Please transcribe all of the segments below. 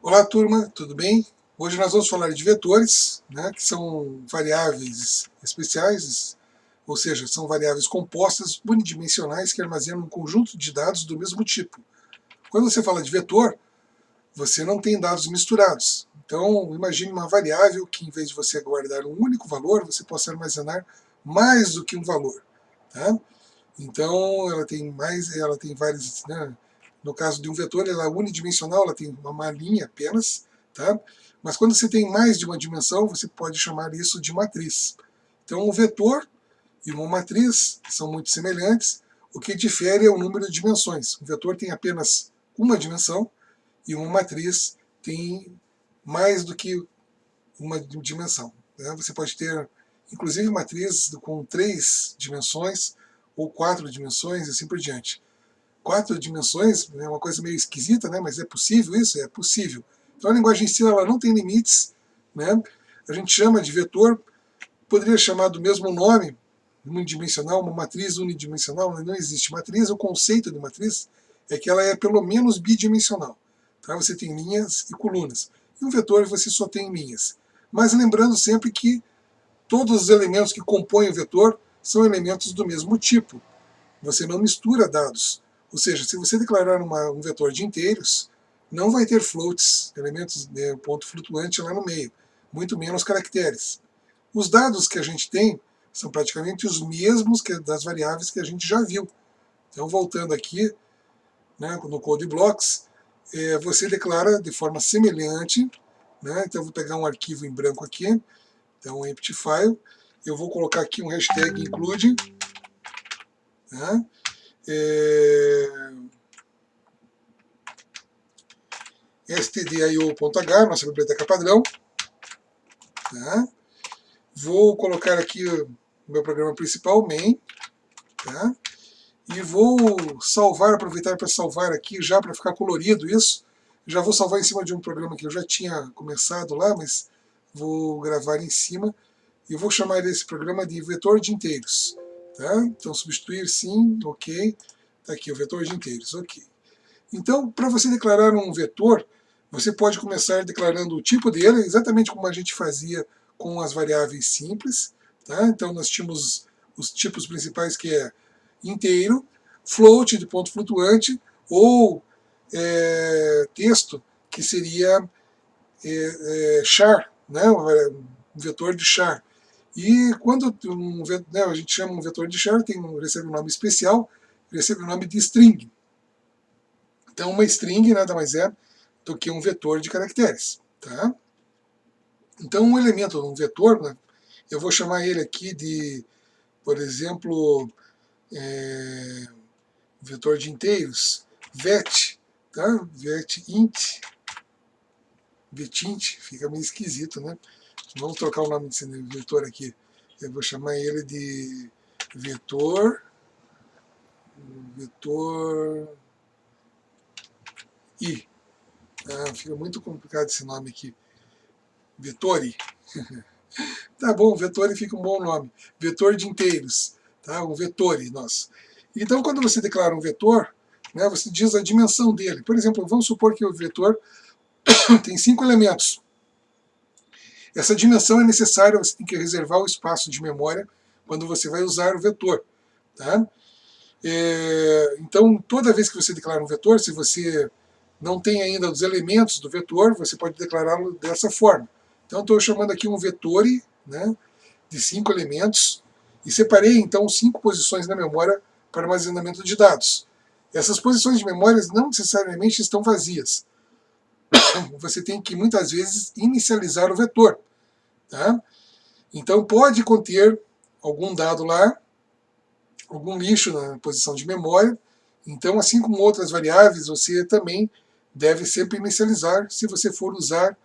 Olá turma, tudo bem? Hoje nós vamos falar de vetores, né, que são variáveis especiais, ou seja, são variáveis compostas unidimensionais que armazenam um conjunto de dados do mesmo tipo. Quando você fala de vetor, você não tem dados misturados. Então, imagine uma variável que, em vez de você guardar um único valor, você possa armazenar mais do que um valor. Tá? Então, ela tem várias, né? No caso de um vetor, ela é unidimensional, ela tem uma linha apenas, tá? Mas quando você tem mais de uma dimensão, você pode chamar isso de matriz. Então, um vetor e uma matriz são muito semelhantes, o que difere é o número de dimensões. Um vetor tem apenas uma dimensão e uma matriz tem mais do que uma dimensão. Né? Você pode ter, inclusive, matrizes com 3 dimensões ou 4 dimensões e assim por diante. 4 dimensões é uma coisa meio esquisita, né? Mas é possível isso? É possível. Então a linguagem em si ela não tem limites. Né? A gente chama de vetor, poderia chamar do mesmo nome, unidimensional, uma matriz unidimensional, mas não existe matriz. O conceito de matriz é que ela é pelo menos bidimensional. Tá? Você tem linhas e colunas. E um vetor você só tem linhas. Mas lembrando sempre que todos os elementos que compõem o vetor são elementos do mesmo tipo. Você não mistura dados. Ou seja, se você declarar um vetor de inteiros, não vai ter floats, elementos de ponto flutuante lá no meio, muito menos caracteres. Os dados que a gente tem são praticamente os mesmos das variáveis que a gente já viu. Então, voltando aqui, né, no Code Blocks, você declara de forma semelhante. Né, então, eu vou pegar um arquivo em branco aqui, então, empty file. Eu vou colocar aqui um hashtag include. Né, stdio.h, nossa biblioteca padrão. Tá? Vou colocar aqui o meu programa principal, main. Tá? E vou salvar, aproveitar para salvar aqui, já para ficar colorido isso. Já vou salvar em cima de um programa que eu já tinha começado lá, mas vou gravar em cima. E eu vou chamar esse programa de vetor de inteiros. Tá? Então, substituir sim, ok. Está aqui o vetor de inteiros, ok. Então, para você declarar um vetor, você pode começar declarando o tipo dele, exatamente como a gente fazia com as variáveis simples. Tá? Então, nós tínhamos os tipos principais, que é inteiro, float de ponto flutuante, ou texto, que seria char, né? Um vetor de char. E quando a gente chama um vetor de char, recebe um nome especial, recebe o nome de string. Então, uma string nada mais é do que um vetor de caracteres. Tá? Então, um elemento, um vetor, né, eu vou chamar ele aqui de, por exemplo, vetor de inteiros, vet, tá? Vetint, fica meio esquisito, né? Vamos trocar o nome desse vetor aqui. Eu vou chamar ele de vetor I. Fica muito complicado esse nome aqui. Vetori. Tá bom, vetori fica um bom nome. Vetor de inteiros. Tá? Um vetore, nossa. Então, quando você declara um vetor, né, você diz a dimensão dele. Por exemplo, vamos supor que o vetor tem 5 elementos. Essa dimensão é necessária, você tem que reservar o espaço de memória quando você vai usar o vetor. Tá? Então, toda vez que você declara um vetor, se você não tem ainda os elementos do vetor, você pode declará-lo dessa forma. Então, estou chamando aqui um vetore, né, de 5 elementos, e separei, então, 5 posições na memória para armazenamento de dados. Essas posições de memória não necessariamente estão vazias. Você tem que, muitas vezes, inicializar o vetor. Tá? Então, pode conter algum dado lá, algum lixo na posição de memória. Então, assim como outras variáveis, você também deve sempre inicializar se você for usar,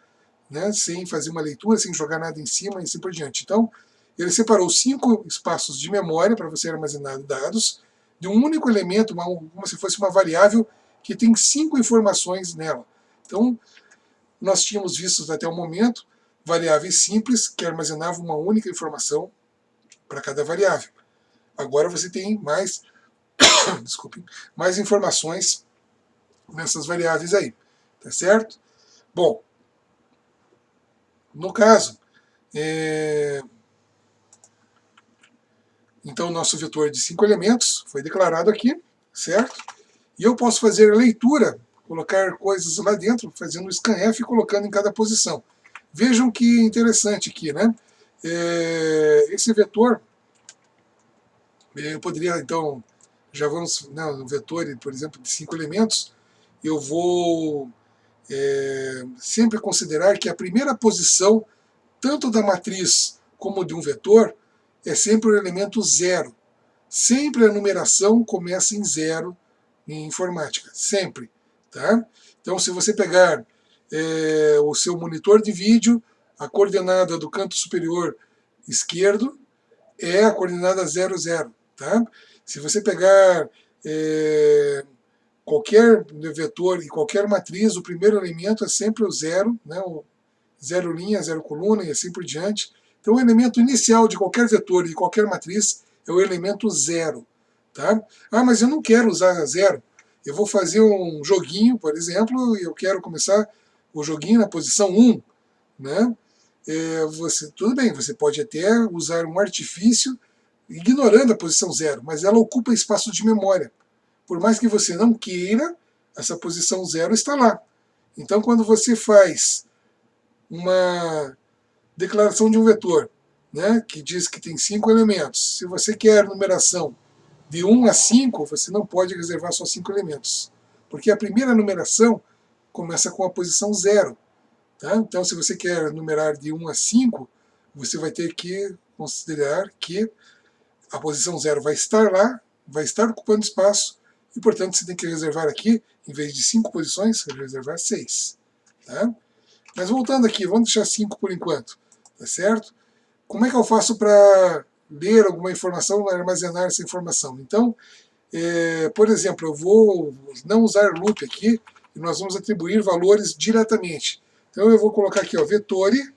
né, sem fazer uma leitura, sem jogar nada em cima e assim por diante. Então, ele separou 5 espaços de memória para você armazenar dados de um único elemento, como se fosse uma variável que tem 5 informações nela. Então, nós tínhamos visto até o momento variáveis simples que armazenavam uma única informação para cada variável. Agora você tem mais, desculpe, mais informações nessas variáveis aí, tá certo? Bom, no caso, então o nosso vetor de 5 elementos foi declarado aqui, certo? E eu posso fazer a leitura, colocar coisas lá dentro, fazendo um scanf e colocando em cada posição. Vejam que interessante aqui, né? Esse vetor, eu poderia, então, já vamos, no vetor, por exemplo, de 5 elementos, eu vou sempre considerar que a primeira posição, tanto da matriz como de um vetor, é sempre o elemento zero. Sempre a numeração começa em zero em informática, sempre. Tá? Então, se você pegar o seu monitor de vídeo, a coordenada do canto superior esquerdo é a coordenada 00. Tá? Se você pegar qualquer vetor e qualquer matriz, o primeiro elemento é sempre o zero, né? O zero linha, zero coluna e assim por diante. Então, o elemento inicial de qualquer vetor e de qualquer matriz é o elemento zero. Tá? Ah, mas eu não quero usar zero. Eu vou fazer um joguinho, por exemplo, e eu quero começar o joguinho na posição 1. Né? Tudo bem, você pode até usar um artifício ignorando a posição 0, mas ela ocupa espaço de memória. Por mais que você não queira, essa posição 0 está lá. Então, quando você faz uma declaração de um vetor, né, que diz que tem 5 elementos, se você quer numeração de 1 a 5, você não pode reservar só 5 elementos. Porque a primeira numeração começa com a posição 0. Tá? Então, se você quer numerar de 1 a 5, você vai ter que considerar que a posição 0 vai estar lá, vai estar ocupando espaço, e, portanto, você tem que reservar aqui, em vez de 5 posições, reservar 6. Tá? Mas voltando aqui, vamos deixar 5 por enquanto. Tá certo? Como é que eu faço para ler alguma informação, armazenar essa informação? Então, por exemplo, eu vou não usar loop aqui, e nós vamos atribuir valores diretamente. Então eu vou colocar aqui, ó, vetore.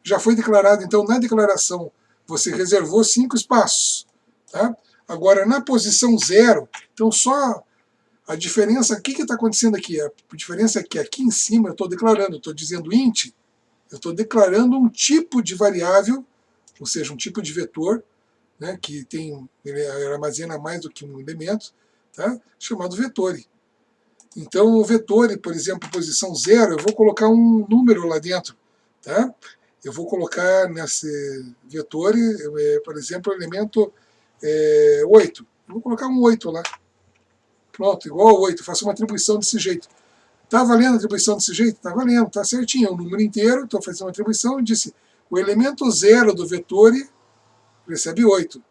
Já foi declarado, então na declaração você reservou 5 espaços. Tá? Agora na posição 0, então só a diferença, o que está acontecendo aqui? A diferença é que aqui em cima eu estou declarando, estou dizendo int, eu estou declarando um tipo de variável, ou seja, um tipo de vetor, né, que ele armazena mais do que um elemento, tá, chamado vetore. Então o vetore, por exemplo, posição 0, eu vou colocar um número lá dentro. Tá? Eu vou colocar nesse vetore, por exemplo, o elemento 8. Eu vou colocar um 8 lá. Pronto, igual a 8. Faço uma atribuição desse jeito. Está valendo a atribuição desse jeito? Está valendo, está certinho. É um número inteiro, estou fazendo uma atribuição e disse o elemento 0 do vetore recebe 8.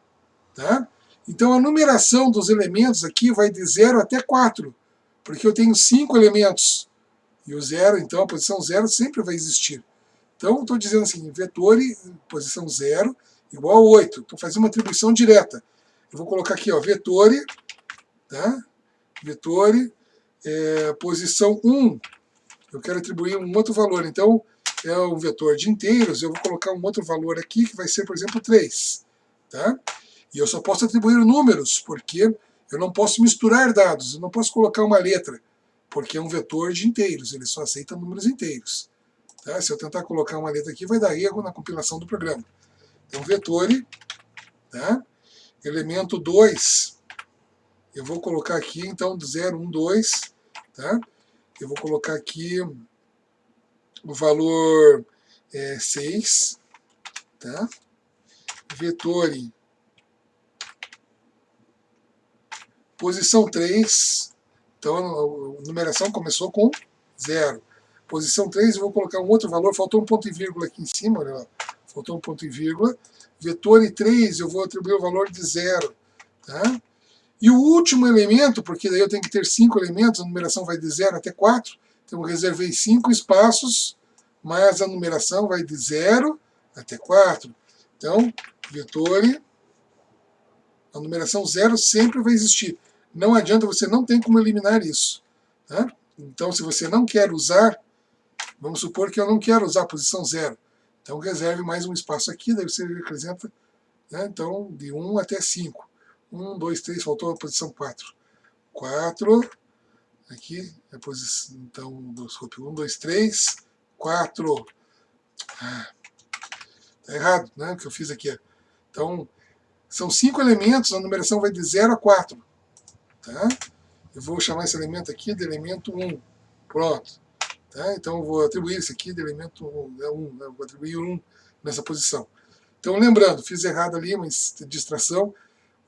Tá? Então a numeração dos elementos aqui vai de 0 até 4, porque eu tenho 5 elementos. E o 0, então a posição 0 sempre vai existir. Então estou dizendo assim, vetore, posição 0, igual a 8. Estou fazendo uma atribuição direta. Eu vou colocar aqui, ó, vetore, tá? Vetore, posição 1. Eu quero atribuir um outro valor. Então, é um vetor de inteiros, eu vou colocar um outro valor aqui, que vai ser, por exemplo, 3. Tá? E eu só posso atribuir números, porque eu não posso misturar dados, eu não posso colocar uma letra, porque é um vetor de inteiros, ele só aceita números inteiros. Tá? Se eu tentar colocar uma letra aqui, vai dar erro na compilação do programa. Então, vetore, tá? Elemento 2, eu vou colocar aqui, então, 0, 1, 2, tá? Eu vou colocar aqui o valor 6, tá? Vetore, posição 3, então a numeração começou com 0. Posição 3, eu vou colocar um outro valor, faltou um ponto e vírgula aqui em cima, olha lá, faltou um ponto e vírgula. Vetore 3, eu vou atribuir o valor de 0. Tá? E o último elemento, porque daí eu tenho que ter 5 elementos, a numeração vai de 0 até 4, então eu reservei 5 espaços, mas a numeração vai de 0 até 4. Então, vetore, a numeração 0 sempre vai existir. Não adianta, você não tem como eliminar isso. Tá? Então, se você não quer usar, vamos supor que eu não quero usar a posição 0. Então, reserve mais um espaço aqui, daí você acrescenta, né, então, de 1 até 5. 1, 2, 3, faltou a posição 4. 4, Aqui, a posição, então, 1, 2, 3, 4. Tá errado, né? O que eu fiz aqui. Então, são 5 elementos, a numeração vai de 0 a 4. Tá? Eu vou chamar esse elemento aqui de elemento 1. Pronto. Tá? Então, eu vou atribuir esse aqui de elemento 1. Eu vou atribuir 1 nessa posição. Então, lembrando, fiz errado ali, mas distração.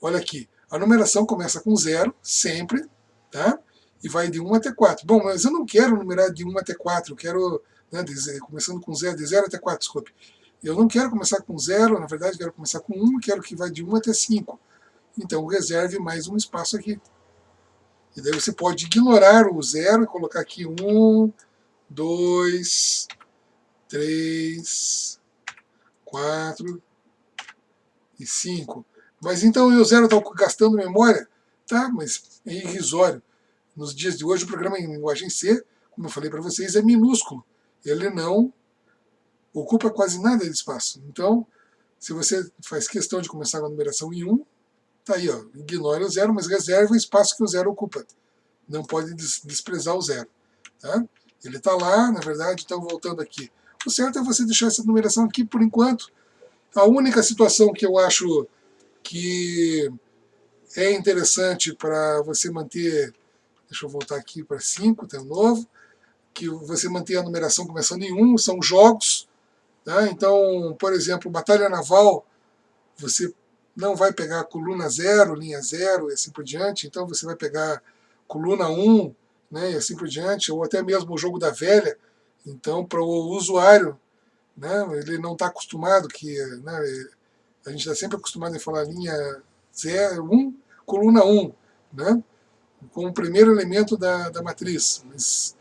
Olha aqui, a numeração começa com 0, sempre, tá? E vai de 1 até 4. Bom, mas eu não quero numerar de 1 até 4, eu quero, né, começando com 0, de 0 até 4, desculpe. Eu não quero começar com 0, na verdade, quero começar com 1, quero que vá de 1 até 5. Então, reserve mais um espaço aqui. E daí você pode ignorar o 0 e colocar aqui 1, 2, 3, 4 e 5. Mas então o 0 está gastando memória? Tá, mas é irrisório. Nos dias de hoje, o programa em linguagem C, como eu falei para vocês, é minúsculo. Ele não ocupa quase nada de espaço. Então, se você faz questão de começar com a numeração em 1, tá aí, ó, ignore o 0, mas reserve o espaço que o 0 ocupa. Não pode desprezar o 0. Tá? Ele está lá, na verdade, então voltando aqui. O certo é você deixar essa numeração aqui por enquanto. A única situação que eu acho que é interessante para você manter, deixa eu voltar aqui para 5, tem um novo, que você manter a numeração começando em 1, são jogos. Tá? Então, por exemplo, batalha naval, você não vai pegar coluna 0, linha 0 e assim por diante, então você vai pegar coluna 1, né, e assim por diante, ou até mesmo o jogo da velha. Então, para o usuário, né, ele não está acostumado, né, a gente está sempre acostumado a falar linha 0, 1, coluna 1, né, com o primeiro elemento da matriz. Mas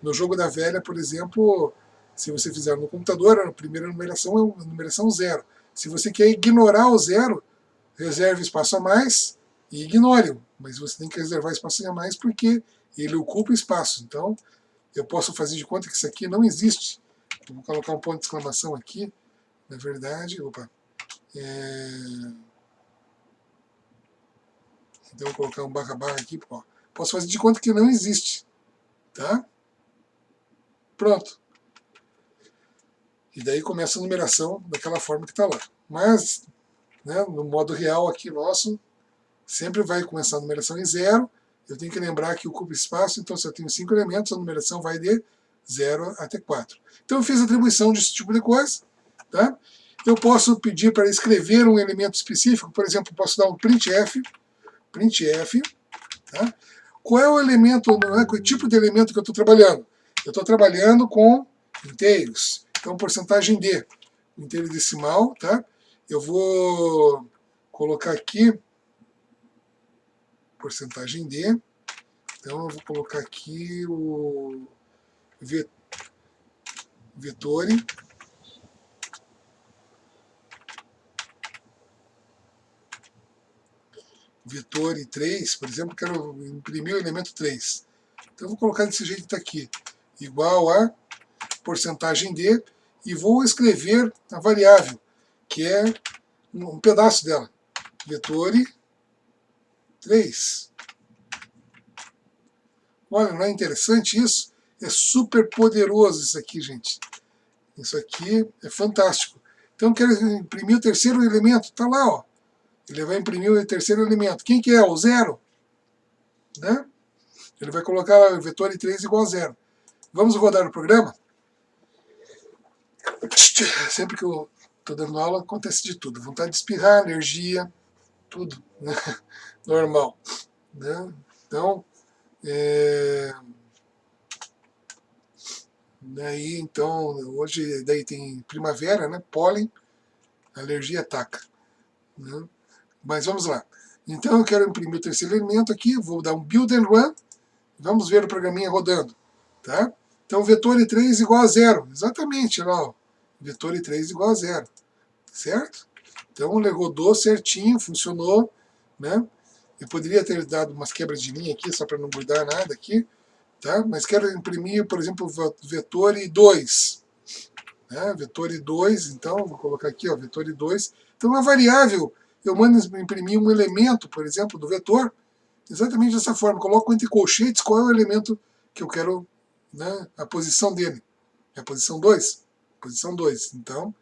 no jogo da velha, por exemplo, se você fizer no computador, a primeira numeração é a numeração 0. Se você quer ignorar o 0, reserve espaço a mais e ignore-o. Mas você tem que reservar espaço a mais porque ele ocupa espaço. Então, eu posso fazer de conta que isso aqui não existe. Eu vou colocar um ponto de exclamação aqui. Na verdade, então, eu vou colocar um barra aqui. Ó. Posso fazer de conta que não existe. Tá? Pronto. E daí começa a numeração daquela forma que está lá. Mas, né, no modo real aqui nosso, sempre vai começar a numeração em 0. Eu tenho que lembrar que ocupa espaço, então se eu tenho 5 elementos, a numeração vai de 0 até 4. Então eu fiz atribuição desse tipo de coisa. Tá? Eu posso pedir para escrever um elemento específico, por exemplo, posso dar um printf, tá? Qual é o elemento, qual tipo de elemento que eu estou trabalhando? Eu estou trabalhando com inteiros. Então, porcentagem D, inteiro decimal, tá? Eu vou colocar aqui porcentagem D. Então, eu vou colocar aqui o vetore. Vetore 3, por exemplo, quero imprimir o elemento 3. Então, eu vou colocar desse jeito que está aqui. Igual a porcentagem D, e vou escrever a variável, que é um pedaço dela. Vetore 3. Olha, não é interessante isso? É super poderoso isso aqui, gente. Isso aqui é fantástico. Então, eu quero imprimir o terceiro elemento. Está lá, ó. Ele vai imprimir o terceiro elemento. Quem que é? O 0. Né? Ele vai colocar o vetore 3 igual a 0. Vamos rodar o programa? Sempre que eu estou dando aula, acontece de tudo. Vontade de espirrar, alergia, tudo. Né? Normal. Né? Então, daí, então, hoje daí tem primavera, né? Pólen, alergia ataca. Né? Mas vamos lá. Então eu quero imprimir o terceiro elemento aqui, vou dar um build and run, vamos ver o programinha rodando. Tá? Então vetore 3 igual a 0, exatamente, lá, ó. Vetore 3 igual a 0, certo? Então ele rodou certinho, funcionou, né? Eu poderia ter dado umas quebras de linha aqui, só para não mudar nada aqui, tá? Mas quero imprimir, por exemplo, vetore 2. Né? Vetore 2, então, vou colocar aqui, ó, vetore 2. Então, a variável, eu mando imprimir um elemento, por exemplo, do vetor, exatamente dessa forma. Coloco entre colchetes qual é o elemento que eu quero, né, a posição dele. É a posição 2. Posição 2. Então,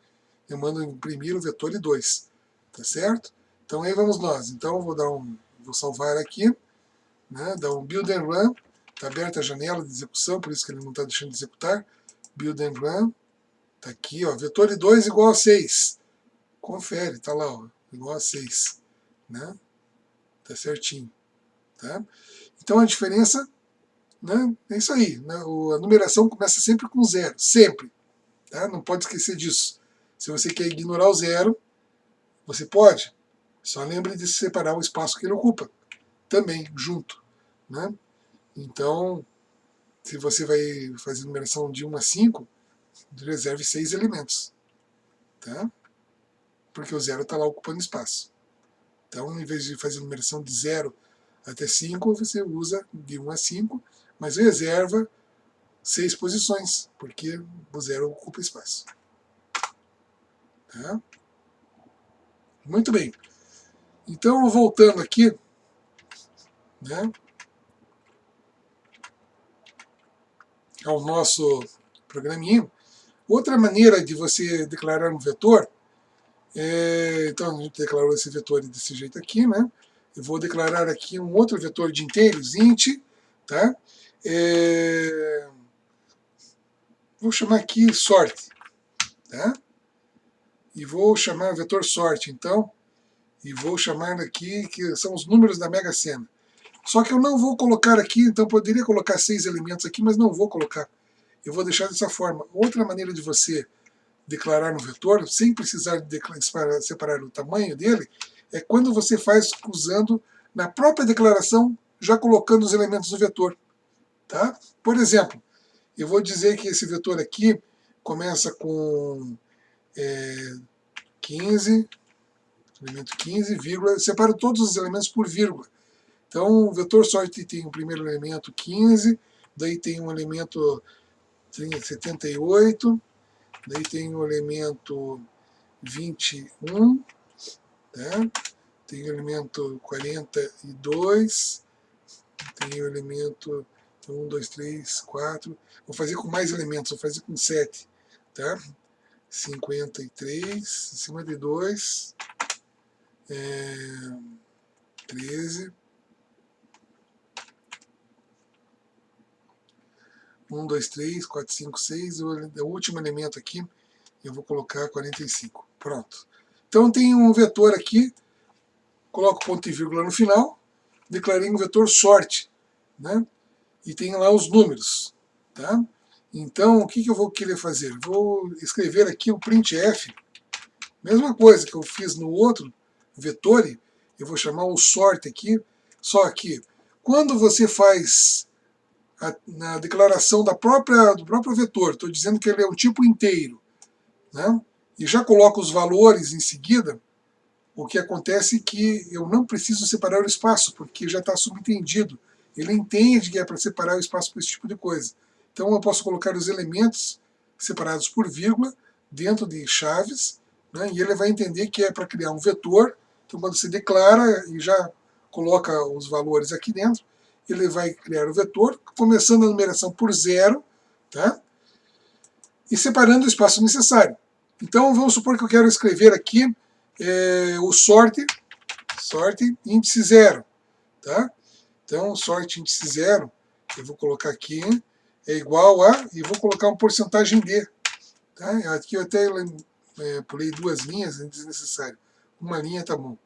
eu mando imprimir o vetor e 2. Tá certo? Então aí vamos nós. Então vou salvar aqui, né, dar um build and run. Está aberta a janela de execução, por isso que ele não está deixando de executar. Build and run. Está aqui, ó, vetor e 2 igual a 6. Confere, está lá, ó, igual a 6. Né? Tá certinho. Tá? Então a diferença, né, é isso aí. Né? A numeração começa sempre com 0. Sempre. Tá? Não pode esquecer disso. Se você quer ignorar o 0, você pode. Só lembre de separar o espaço que ele ocupa. Também, junto. Né? Então, se você vai fazer numeração de 1 a 5, reserve 6 elementos. Tá? Porque o 0 está lá ocupando espaço. Então, em vez de fazer numeração de 0 até 5, você usa de 1 a 5, mas reserva 6 posições, porque o 0 ocupa espaço. Tá? Muito bem. Então, voltando aqui, né, ao nosso programinha, outra maneira de você declarar um vetor, então a gente declarou esse vetor desse jeito aqui, né? Eu vou declarar aqui um outro vetor de inteiros, int, tá? Vou chamar aqui sorte, tá? E vou chamar vetor sorte, então, e vou chamar aqui que são os números da Mega Sena. Só que eu não vou colocar aqui, então poderia colocar 6 elementos aqui, mas não vou colocar. Eu vou deixar dessa forma. Outra maneira de você declarar um vetor, sem precisar de separar o tamanho dele, é quando você faz usando na própria declaração, já colocando os elementos do vetor. Tá? Por exemplo, eu vou dizer que esse vetor aqui começa com 15, elemento 15, vírgula, separo todos os elementos por vírgula. Então, o vetor sorte tem o primeiro elemento 15, daí tem um elemento 78, daí tem o elemento 21, tá? Tem o elemento 42, tem o elemento 1, 2, 3, 4. Vou fazer com mais elementos, vou fazer com 7, tá? 53, 52, 13, 1, 2, 3, 4, 5, 6, o último elemento aqui, eu vou colocar 45. Pronto. Então tem um vetor aqui, coloco ponto e vírgula no final, declarei um vetor sorte, né? E tem lá os números, tá? Então o que eu vou querer fazer? Vou escrever aqui o printf, mesma coisa que eu fiz no outro vetor, eu vou chamar o sorte aqui, só que quando você faz na declaração do próprio vetor, estou dizendo que ele é um tipo inteiro, né? E já coloco os valores em seguida, o que acontece é que eu não preciso separar o espaço, porque já está subentendido. Ele entende que é para separar o espaço para esse tipo de coisa. Então eu posso colocar os elementos separados por vírgula dentro de chaves, né? E ele vai entender que é para criar um vetor. Então quando você declara e já coloca os valores aqui dentro, ele vai criar o vetor, começando a numeração por 0, tá? E separando o espaço necessário. Então vamos supor que eu quero escrever aqui o sorte índice 0. Tá? Então sorte índice 0, eu vou colocar aqui, é igual a, e vou colocar uma porcentagem D. Tá? Aqui eu até pulei 2 linhas, é desnecessário. Uma linha tá bom.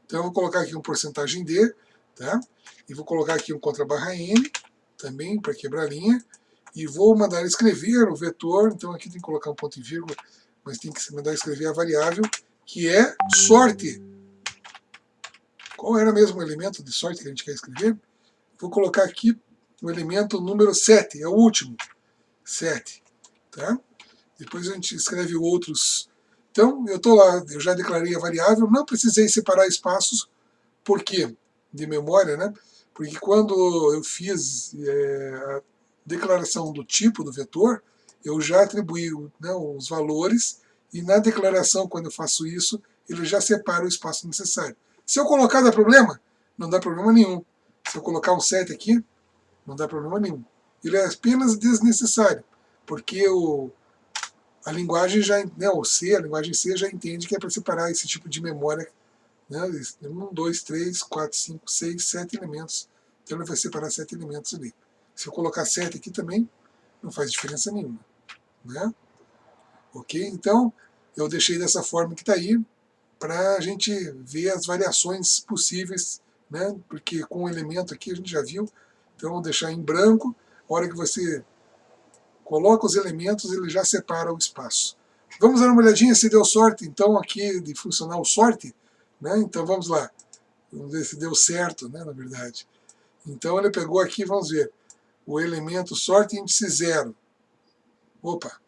Então eu vou colocar aqui uma porcentagem D, tá? E vou colocar aqui um contra-barra N, também para quebrar a linha, e vou mandar escrever o vetor, então aqui tem que colocar um ponto e vírgula, mas tem que mandar escrever a variável, que é sorte. Qual era mesmo o elemento de sorte que a gente quer escrever? Vou colocar aqui o elemento número 7, é o último, 7. Tá? Depois a gente escreve outros. Então, eu estou lá, eu já declarei a variável, não precisei separar espaços, por quê? De memória, né? Porque quando eu fiz a declaração do tipo do vetor, eu já atribuí, né, os valores, e na declaração, quando eu faço isso, ele já separa o espaço necessário. Se eu colocar, dá problema? Não dá problema nenhum. Se eu colocar um 7 aqui, não dá problema nenhum. Ele é apenas desnecessário, porque a linguagem já, né, a linguagem C já entende que é para separar esse tipo de memória, né, 1, 2, 3, 4, 5, 6, 7 elementos. Então ele vai separar 7 elementos ali. Se eu colocar 7 aqui também, não faz diferença nenhuma. Né? Ok? Então, eu deixei dessa forma que está aí, para a gente ver as variações possíveis, né? Porque com o elemento aqui a gente já viu, então vou deixar em branco, a hora que você coloca os elementos, ele já separa o espaço. Vamos dar uma olhadinha se deu sorte, então, aqui de funcionar o sorte, né? Então vamos lá, vamos ver se deu certo, né, na verdade. Então ele pegou aqui, vamos ver, o elemento sorte índice 0. Opa!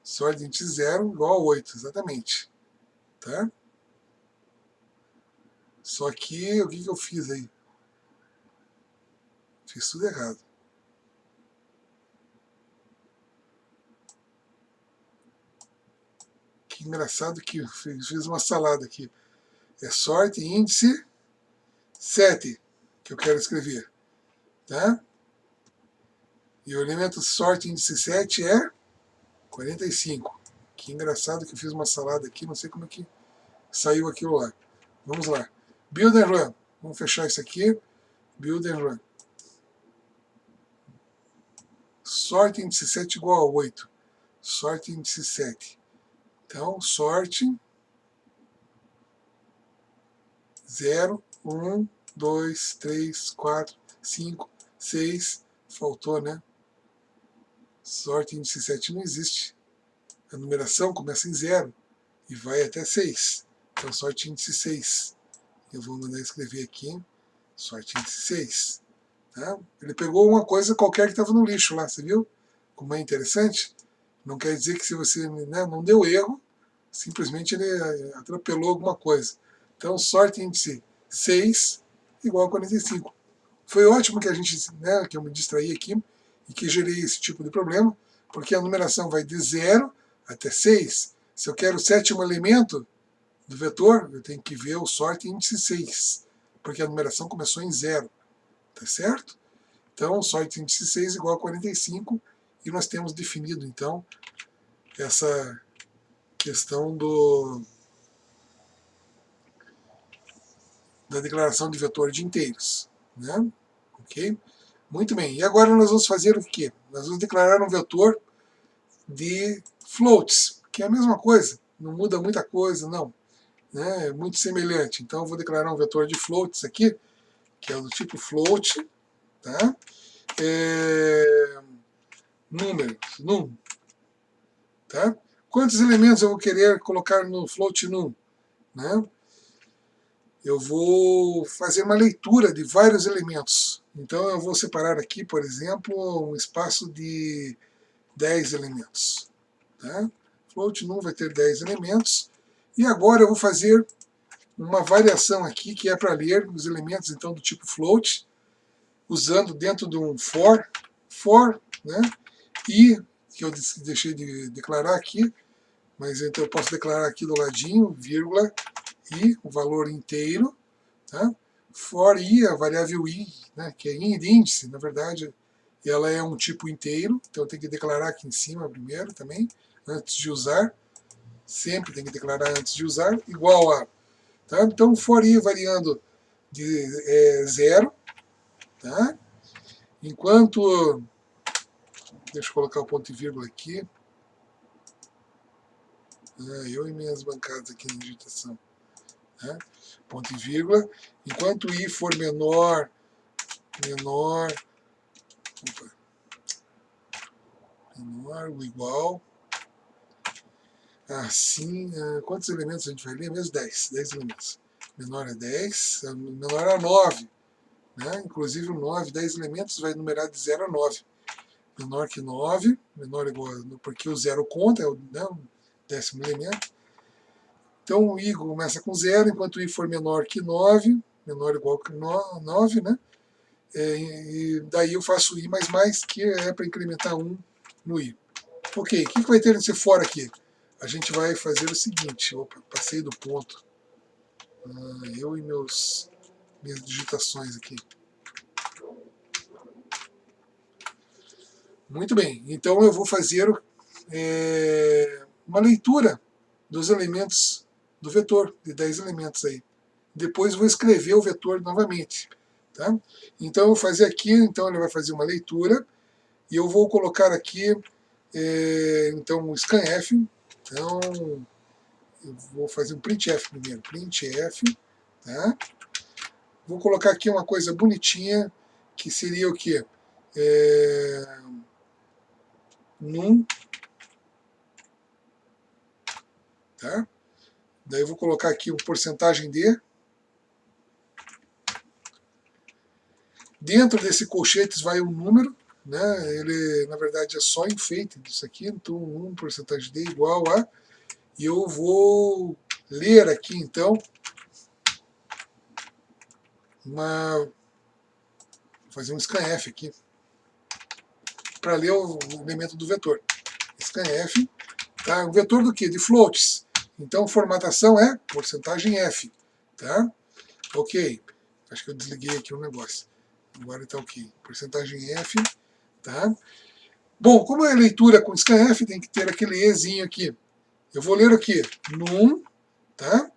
Sorte índice 0 igual a 8, exatamente. Tá? Só que, o que eu fiz aí? Fiz tudo errado. Que engraçado que eu fiz uma salada aqui. É sorte índice 7 que eu quero escrever. Tá? E o elemento sorte índice 7 é 45. Que engraçado que eu fiz uma salada aqui, não sei como é que saiu aquilo lá. Vamos lá. Build and run. Vamos fechar isso aqui. Build and run. Sorte índice 7 igual a 8. Sorte índice 7. Então, sorte 0, 1, 2, 3, 4, 5, 6. Faltou, né? Sorte índice 7 não existe. A numeração começa em 0 e vai até 6. Então, sorte índice 6. Eu vou mandar escrever aqui, sorte índice 6. Tá? Ele pegou uma coisa qualquer que estava no lixo lá, você viu? Como é interessante? Não quer dizer que se você, né, não deu erro, simplesmente ele atropelou alguma coisa. Então, sorte índice 6 igual a 45. Foi ótimo que a gente, né, que eu me distraí aqui e que gerei esse tipo de problema, porque a numeração vai de 0 até 6. Se eu quero o sétimo elemento do vetor, eu tenho que ver o sorte índice 6, porque a numeração começou em 0. Tá certo? Então, sorte índice 6 igual a 45, e nós temos definido, então, essa questão da declaração de vetor de inteiros. Né? Ok? Muito bem. E agora nós vamos fazer o quê? Nós vamos declarar um vetor de floats, que é a mesma coisa. Não muda muita coisa, não. Né? É muito semelhante. Então eu vou declarar um vetor de floats aqui, que é do tipo float. Tá? Números, num. Tá? Quantos elementos eu vou querer colocar no float num? Né? Eu vou fazer uma leitura de vários elementos. Então eu vou separar aqui, por exemplo, um espaço de 10 elementos. Tá? Float num vai ter 10 elementos. E agora eu vou fazer uma variação aqui, que é para ler os elementos então do tipo float, usando dentro de um for, né? E, que eu deixei de declarar aqui, mas então eu posso declarar aqui do ladinho, vírgula, i, o valor inteiro, tá? For i, a variável i, né, que é índice, na verdade, ela é um tipo inteiro, então eu tenho que declarar aqui em cima primeiro também, antes de usar, sempre tem que declarar antes de usar, igual a, tá? Então for i variando de 0, tá? Enquanto, deixa eu colocar o ponto e vírgula aqui, eu e minhas bancadas aqui na digitação. Né? Ponto e vírgula. Enquanto i for menor, ou igual, assim, quantos elementos a gente vai ler? Mesmo 10 elementos. Menor é 10, menor é 9. Né? Inclusive o 9, 10 elementos vai numerar de 0 a 9. Menor que 9, menor ou igual a, porque o 0 conta, é o, né, o 10º elemento. Então o i começa com 0, enquanto o i for menor que 9, menor ou igual a 9, né? E daí eu faço i mais mais, que é para incrementar 1 no i. Ok, o que vai ter nesse for aqui? A gente vai fazer o seguinte, opa, passei do ponto. Eu e meus minhas digitações aqui. Muito bem, então eu vou fazer uma leitura dos elementos do vetor, de 10 elementos aí. Depois vou escrever o vetor novamente. Tá? Então eu vou fazer aqui, então ele vai fazer uma leitura, e eu vou colocar aqui, então, o scanf. Então, eu vou fazer um printf primeiro, printf, tá? Vou colocar aqui uma coisa bonitinha, que seria o quê? Num, tá? Daí eu vou colocar aqui o porcentagem de. Dentro desse colchetes vai um número, né? Ele, na verdade, é só enfeite disso aqui, então 1% de igual a... E eu vou ler aqui, então, vou fazer um scanf aqui, para ler o elemento do vetor. Scanf, tá? O vetor do quê? De floats. Então, formatação é porcentagem F, tá? Ok. Acho que eu desliguei aqui um negócio. Agora está ok. Porcentagem F, tá? Bom, como é leitura com scanf, tem que ter aquele Ezinho aqui. Eu vou ler aqui, num, tá?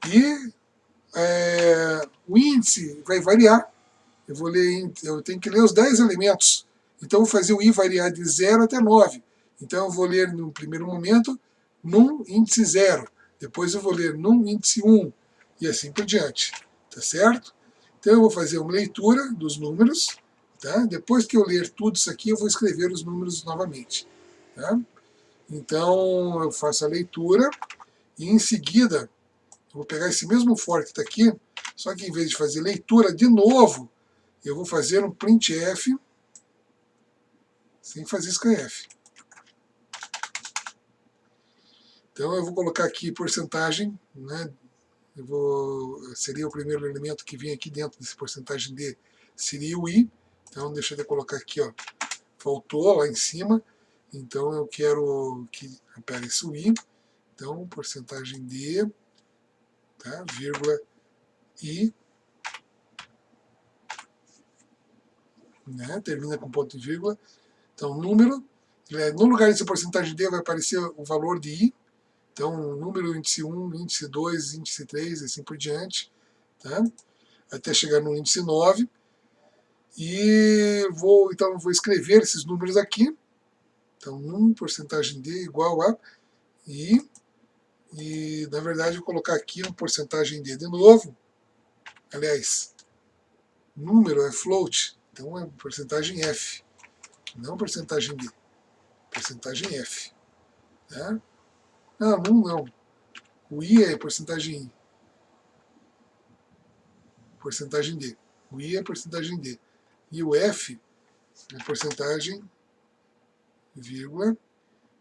E o índice vai variar. Eu tenho que ler os 10 elementos. Então eu vou fazer o I variar de 0 até 9. Então eu vou ler no primeiro momento num índice 0. Depois eu vou ler num índice 1. E assim por diante. Tá certo? Então eu vou fazer uma leitura dos números. Tá? Depois que eu ler tudo isso aqui, eu vou escrever os números novamente. Tá? Então eu faço a leitura e em seguida eu vou pegar esse mesmo for que está aqui, só que em vez de fazer leitura de novo, eu vou fazer um printf sem fazer scanf. Então eu vou colocar aqui porcentagem, né? Seria o primeiro elemento que vem aqui dentro desse porcentagem D, seria o I. Então deixa eu colocar aqui, ó, faltou lá em cima. Então eu quero que apareça o I. Então porcentagem D, tá? Vírgula I, né? Termina com ponto e vírgula. Então número, no lugar dessa porcentagem D vai aparecer o valor de I. Então, número, índice 1, índice 2, índice 3, e assim por diante, tá? Até chegar no índice 9. E então, vou escrever esses números aqui. Então, 1, porcentagem D igual a I. E, na verdade, vou colocar aqui uma porcentagem D de novo. Aliás, número é float, então é porcentagem F. Não porcentagem D. Porcentagem F. Tá? Não. O I é porcentagem I. Porcentagem D. O I é porcentagem D. E o F é porcentagem, vírgula.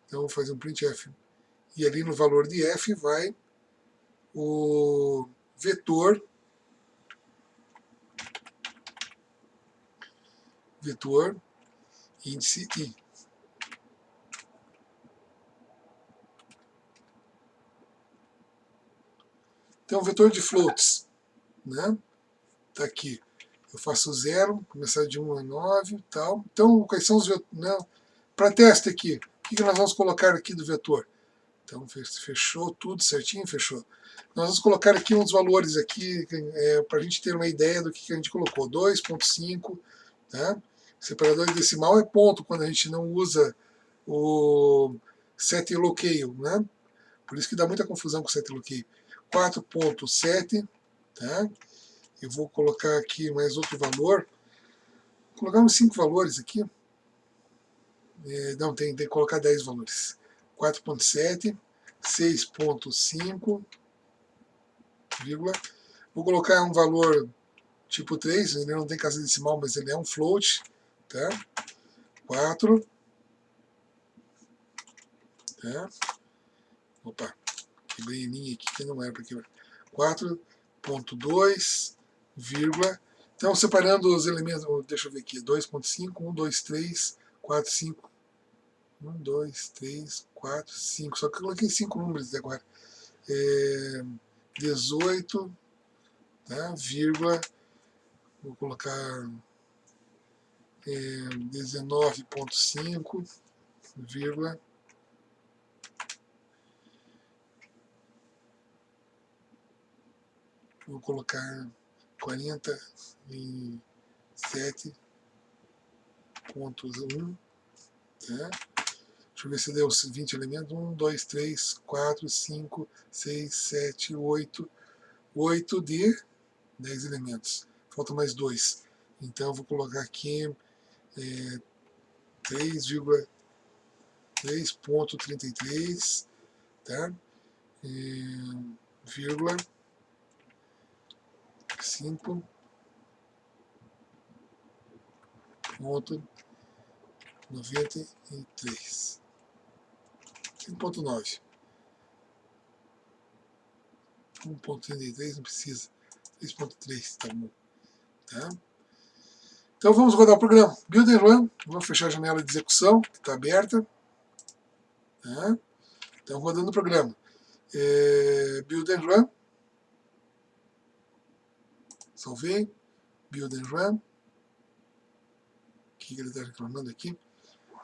Então, vou fazer um printf. E ali no valor de F vai o vetor índice I. Então, vetor de floats, né? Tá aqui. Eu faço 0, começar de 1 a 9 e tal. Então, quais são os vetores? Né? Para teste aqui, o que nós vamos colocar aqui do vetor? Então, fechou tudo certinho, fechou. Nós vamos colocar aqui uns valores aqui, para a gente ter uma ideia do que a gente colocou. 2.5, tá? Separador de decimal é ponto, quando a gente não usa o set locale, né? Por isso que dá muita confusão com o set locale. 4.7, tá? Eu vou colocar aqui mais outro valor. Vou colocar uns 5 valores aqui. Não, tem que colocar 10 valores. 4.7, 6.5, vírgula. Vou colocar um valor tipo 3, ele não tem casa decimal, mas ele é um float, tá? 4, tá? Opa, quebrei linha aqui que não era para quebrar. 4.2, vírgula. Então, separando os elementos, deixa eu ver aqui, 2.5, 1, 2, 3, 4, 5. 1, 2, 3, 4, 5. Só que eu coloquei 5 números até agora. 18, tá? Vírgula, vou colocar 19.5, vírgula, vou colocar 47.1, tá? Deixa eu ver se deu 20 elementos. 1, 2, 3, 4, 5, 6, 7, 8. 8 de 10 elementos. Falta mais 2. Então eu vou colocar aqui 3,33, tá? Vírgula 5.93. 5.9. 1.33 não precisa. 3.3 tá bom. Tá? Então vamos rodar o programa. Build and Run. Vamos fechar a janela de execução, que está aberta. Tá? Então rodando o programa. Build and Run. Salvei. Build and Run. O que ele está reclamando aqui?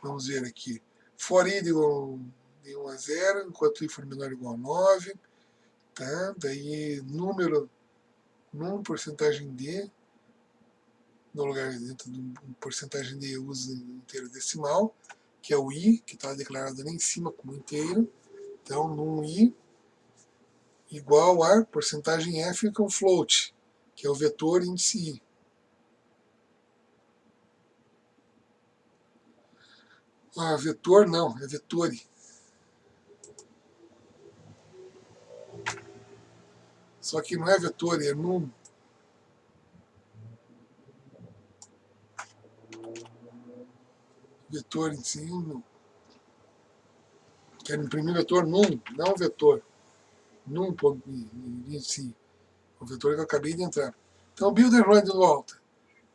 Vamos ver aqui. For i de 1 a 0, enquanto i for menor ou igual a 9. Tá? Daí número num porcentagem d, no lugar dentro de um porcentagem d usa inteiro decimal, que é o i, que está declarado lá em cima como inteiro. Então, num i igual a porcentagem f com float, que é o vetor índice i. Ah, vetor não, é vetore. Só que não é vetore, é num. Vetor índice i, num. Quero imprimir vetor num, não vetor. Num índice i. O vetor que eu acabei de entrar. Então, build and run de volta.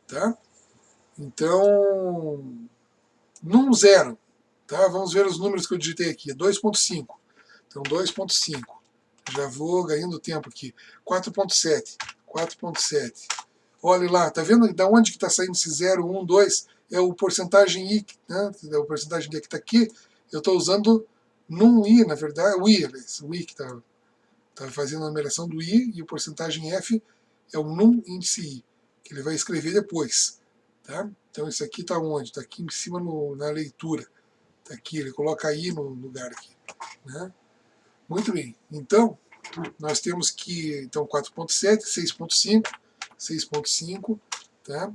Tá? Então, num 0. Tá? Vamos ver os números que eu digitei aqui. 2.5. Então, 2.5. Já vou ganhando tempo aqui. 4.7. 4.7. Olha lá, tá vendo da onde que está saindo esse 0, 1, 2? É o porcentagem i, né? É o porcentagem d que está aqui. Eu estou usando num i, na verdade, o i que está fazendo a numeração do i, e o porcentagem f é o num índice i, que ele vai escrever depois. Tá? Então isso aqui está onde? Está aqui em cima na leitura. Está aqui, ele coloca i no lugar aqui. Né? Muito bem. Então, nós temos que, então, 4.7, 6.5, 6.5, tá?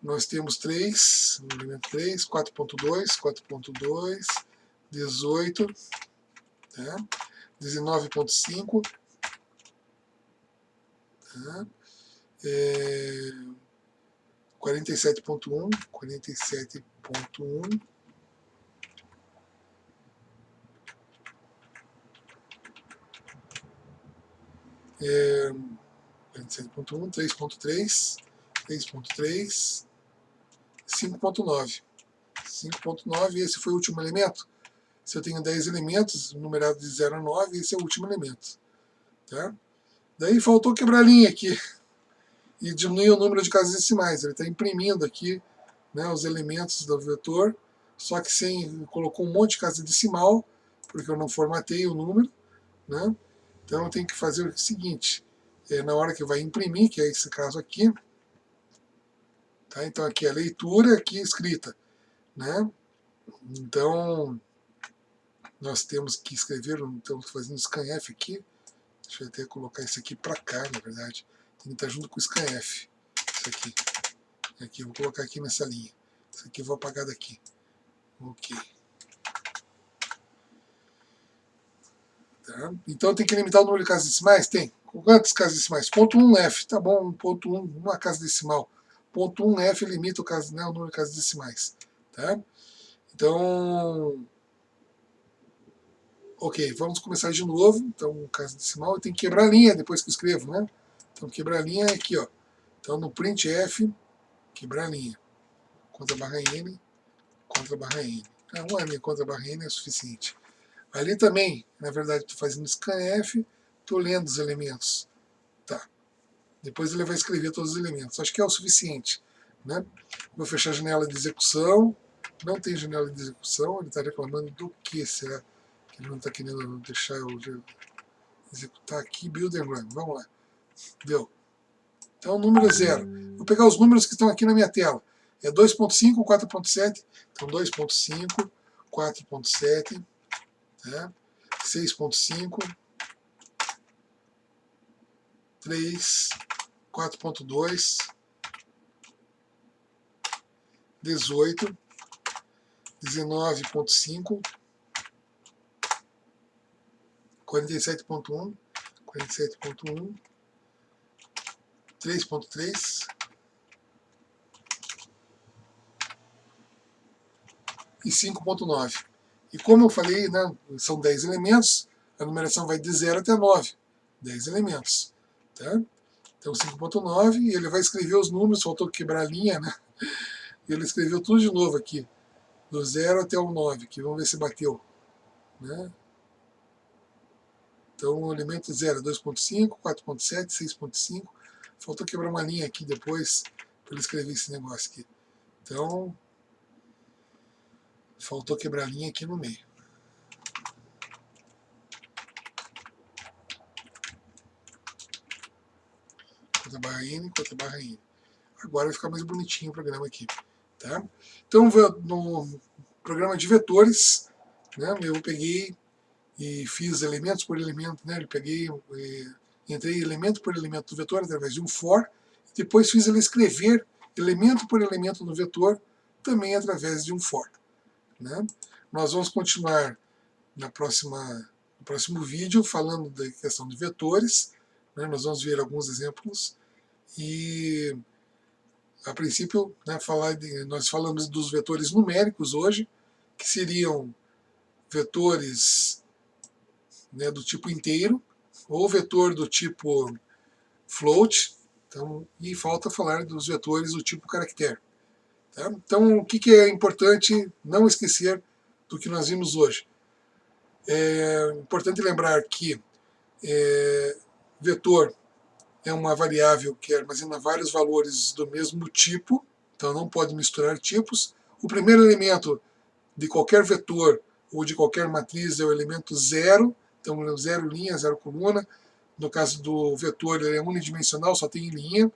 Nós temos 3, no elemento 3, 4.2, 4.2, 18, tá? 19.5, tá? 47.1, 47.1, 47.1, 3.3, 3.3, 5.9. 5.9, esse foi o último elemento. Se eu tenho 10 elementos, numerado de 0 a 9, esse é o último elemento. Tá? Daí faltou quebrar a linha aqui e diminuir o número de casas decimais. Ele está imprimindo aqui, né, os elementos do vetor, só que colocou um monte de casa decimal, porque eu não formatei o número. Né? Então eu tenho que fazer o seguinte, na hora que vai imprimir, que é esse caso aqui, tá? Então aqui é a leitura, aqui a escrita. Né? Então nós temos que escrever, estamos fazendo scanf aqui. Deixa eu até colocar isso aqui para cá, na verdade. Tem que estar junto com o scanf. Isso aqui. Aqui, vou colocar aqui nessa linha. Isso aqui eu vou apagar daqui. Ok. Tá? Então tem que limitar o número de casas decimais? Tem. Quantas casas decimais? Ponto 1F. Tá bom, ponto 1, uma casa decimal. Ponto 1F limita o número de casas decimais. Tá? Então, ok, vamos começar de novo. Então, casa decimal, eu tenho que quebrar a linha depois que eu escrevo, né? Então, quebrar a linha é aqui, ó. Então, no printf, quebrar a linha. Contra barra N, contra barra N. Uma linha contra barra N é suficiente. Ali também, na verdade, estou fazendo scanf, Estou lendo os elementos. Tá. Depois ele vai escrever todos os elementos. Acho que é o suficiente. Né? Vou fechar a janela de execução. Não tem janela de execução. Ele está reclamando do que? Será que ele não está querendo deixar eu executar aqui? Build and run. Vamos lá. Deu. Então, número é 0. Vou pegar os números que estão aqui na minha tela. É 2.5, 4.7. Então, 2.5, 4.7, né? 6.5, 3, 4.2, 18, 19.5, 47.1, 47.1, 3.3 e 5.9. E como eu falei, né, são 10 elementos, a numeração vai de 0 até 9. 10 elementos. Tá? Então 5.9, e ele vai escrever os números, faltou quebrar a linha, né? Ele escreveu tudo de novo aqui, do 0 até o 9, que vamos ver se bateu. Né? Então o elemento 0 é 2.5, 4.7, 6.5. Faltou quebrar uma linha aqui depois para ele escrever esse negócio aqui. Então, faltou quebrar a linha aqui no meio. Conta barra N, conta barra N. Agora vai ficar mais bonitinho o programa aqui. Tá? Então, no programa de vetores, né, eu peguei e fiz elementos por elemento, né, entrei elemento por elemento do vetor através de um for, e depois fiz ele escrever elemento por elemento no vetor também através de um for. Né? Nós vamos continuar no próximo vídeo falando da questão de vetores. Né? Nós vamos ver alguns exemplos e, a princípio, né, nós falamos dos vetores numéricos hoje, que seriam vetores, né, do tipo inteiro, ou vetor do tipo float, então, e falta falar dos vetores do tipo caractere. Tá? Então, o que é importante não esquecer do que nós vimos hoje? É importante lembrar que vetor é uma variável que armazena vários valores do mesmo tipo, então não pode misturar tipos. O primeiro elemento de qualquer vetor ou de qualquer matriz é o elemento 0, então 0 linha, 0 coluna. No caso do vetor, ele é unidimensional, só tem linha.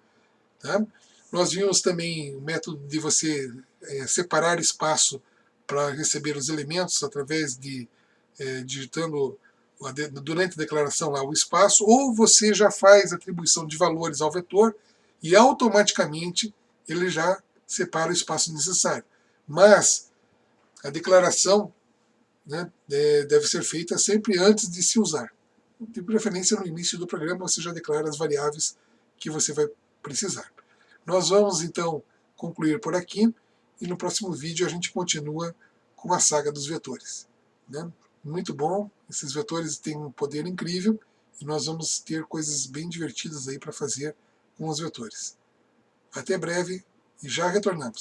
Tá? Nós vimos também o método de você separar espaço para receber os elementos através de digitando durante a declaração lá o espaço, ou você já faz atribuição de valores ao vetor e automaticamente ele já separa o espaço necessário. Mas a declaração, né, deve ser feita sempre antes de se usar. De preferência no início do programa você já declara as variáveis que você vai precisar. Nós vamos então concluir por aqui e no próximo vídeo a gente continua com a saga dos vetores. Né? Muito bom, esses vetores têm um poder incrível e nós vamos ter coisas bem divertidas aí para fazer com os vetores. Até breve e já retornamos.